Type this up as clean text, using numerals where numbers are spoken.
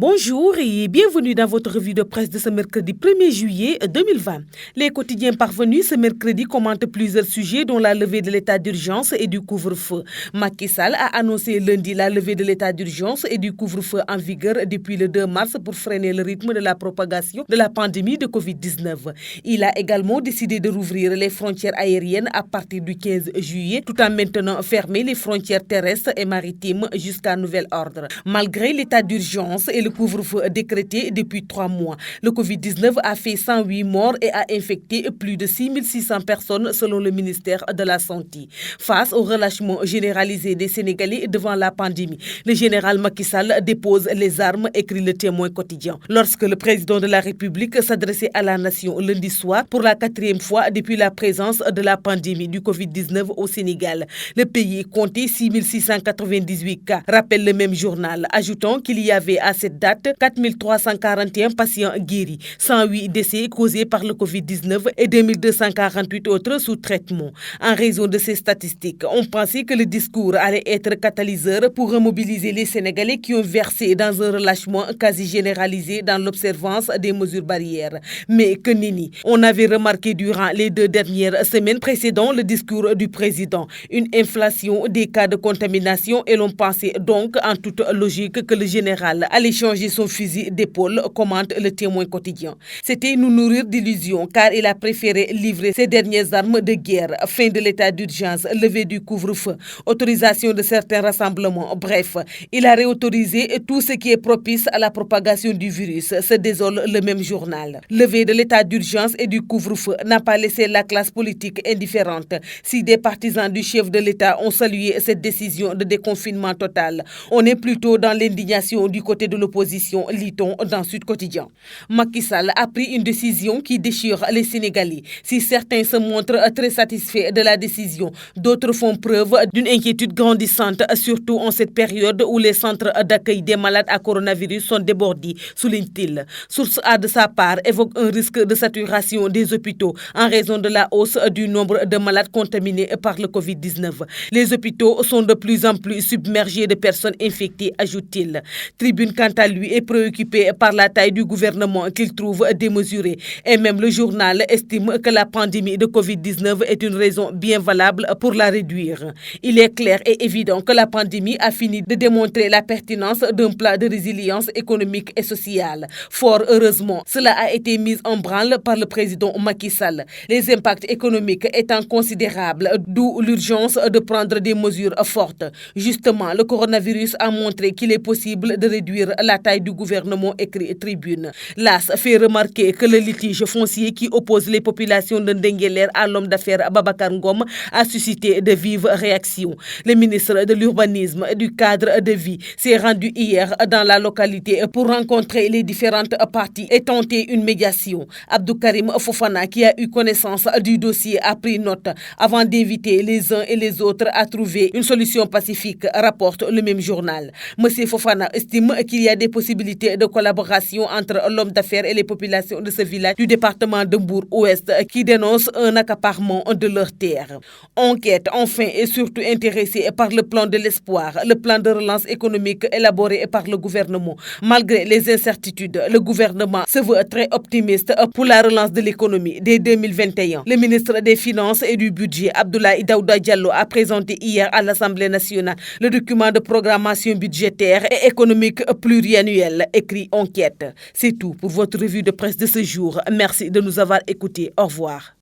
Bonjour et bienvenue dans votre revue de presse de ce mercredi 1er juillet 2020. Les quotidiens parvenus ce mercredi commentent plusieurs sujets dont la levée de l'état d'urgence et du couvre-feu. Macky Sall a annoncé lundi la levée de l'état d'urgence et du couvre-feu en vigueur depuis le 2 mars pour freiner le rythme de la propagation de la pandémie de Covid-19. Il a également décidé de rouvrir les frontières aériennes à partir du 15 juillet tout en maintenant fermer les frontières terrestres et maritimes jusqu'à nouvel ordre. Malgré l'état d'urgence et le couvre-feu décrété depuis 3 mois. Le Covid-19 a fait 108 morts et a infecté plus de 6600 personnes selon le ministère de la Santé. Face au relâchement généralisé des Sénégalais devant la pandémie, le général Macky Sall dépose les armes, écrit le Témoin quotidien. Lorsque le président de la République s'adressait à la nation lundi soir pour la 4e fois depuis la présence de la pandémie du Covid-19 au Sénégal, le pays comptait 6698 cas, rappelle le même journal, ajoutant qu'il y avait à cette date 4341 patients guéris, 108 décès causés par le Covid-19 et 2248 autres sous traitement. En raison de ces statistiques, on pensait que le discours allait être catalyseur pour remobiliser les Sénégalais qui ont versé dans un relâchement quasi généralisé dans l'observance des mesures barrières. Mais que nenni, on avait remarqué durant les 2 dernières semaines précédant le discours du président une inflation des cas de contamination et l'on pensait donc en toute logique que le général allait changer son fusil d'épaule, commente le Témoin quotidien. C'était nous nourrir d'illusions car il a préféré livrer ses dernières armes de guerre, fin de l'état d'urgence, levée du couvre-feu, autorisation de certains rassemblements. Bref, il a réautorisé tout ce qui est propice à la propagation du virus, se désole le même journal. Levée de l'état d'urgence et du couvre-feu n'a pas laissé la classe politique indifférente. Si des partisans du chef de l'État ont salué cette décision de déconfinement total, on est plutôt dans l'indignation du côté de l'opposition, lit-on dans Sud Quotidien. Macky Sall a pris une décision qui déchire les Sénégalais. Si certains se montrent très satisfaits de la décision, d'autres font preuve d'une inquiétude grandissante, surtout en cette période où les centres d'accueil des malades à coronavirus sont débordés, souligne-t-il. Source A de sa part évoque un risque de saturation des hôpitaux en raison de la hausse du nombre de malades contaminés par le Covid-19. Les hôpitaux sont de plus en plus submergés de personnes infectées, ajoute-t-il. Tribune, quant à lui, est préoccupé par la taille du gouvernement qu'il trouve démesurée. Et même le journal estime que la pandémie de Covid-19 est une raison bien valable pour la réduire. Il est clair et évident que la pandémie a fini de démontrer la pertinence d'un plan de résilience économique et sociale. Fort heureusement, cela a été mis en branle par le président Macky Sall. Les impacts économiques étant considérables, d'où l'urgence de prendre des mesures fortes. Justement, le coronavirus a montré qu'il est possible de réduire la taille du gouvernement, écrit Tribune. L'AS fait remarquer que le litige foncier qui oppose les populations de Ndingler à l'homme d'affaires Babacar Ngom a suscité de vives réactions. Le ministre de l'Urbanisme et du Cadre de vie s'est rendu hier dans la localité pour rencontrer les différentes parties et tenter une médiation. Abdou Karim Fofana, qui a eu connaissance du dossier, a pris note avant d'inviter les uns et les autres à trouver une solution pacifique, rapporte le même journal. Monsieur Fofana estime qu'il y a des possibilités de collaboration entre l'homme d'affaires et les populations de ce village du département de Mbour-Ouest qui dénoncent un accaparement de leurs terres. Enquête enfin est surtout intéressée par le plan de l'espoir, le plan de relance économique élaboré par le gouvernement. Malgré les incertitudes, le gouvernement se veut très optimiste pour la relance de l'économie dès 2021. Le ministre des Finances et du Budget, Abdoulaye Daouda Diallo, a présenté hier à l'Assemblée nationale le document de programmation budgétaire et économique pluriannuel, écrit Enquête. C'est tout pour votre revue de presse de ce jour. Merci de nous avoir écoutés. Au revoir.